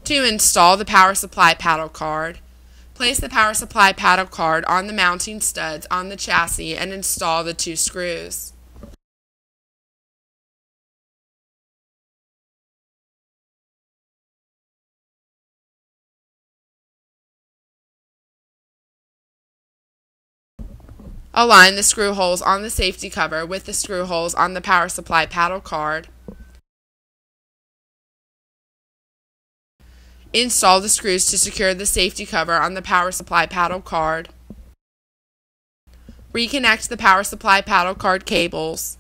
To install the power supply paddle card, place the power supply paddle card on the mounting studs on the chassis and install the 2 screws. Align the screw holes on the safety cover with the screw holes on the power supply paddle card. Install the screws to secure the safety cover on the power supply paddle card. Reconnect the power supply paddle card cables.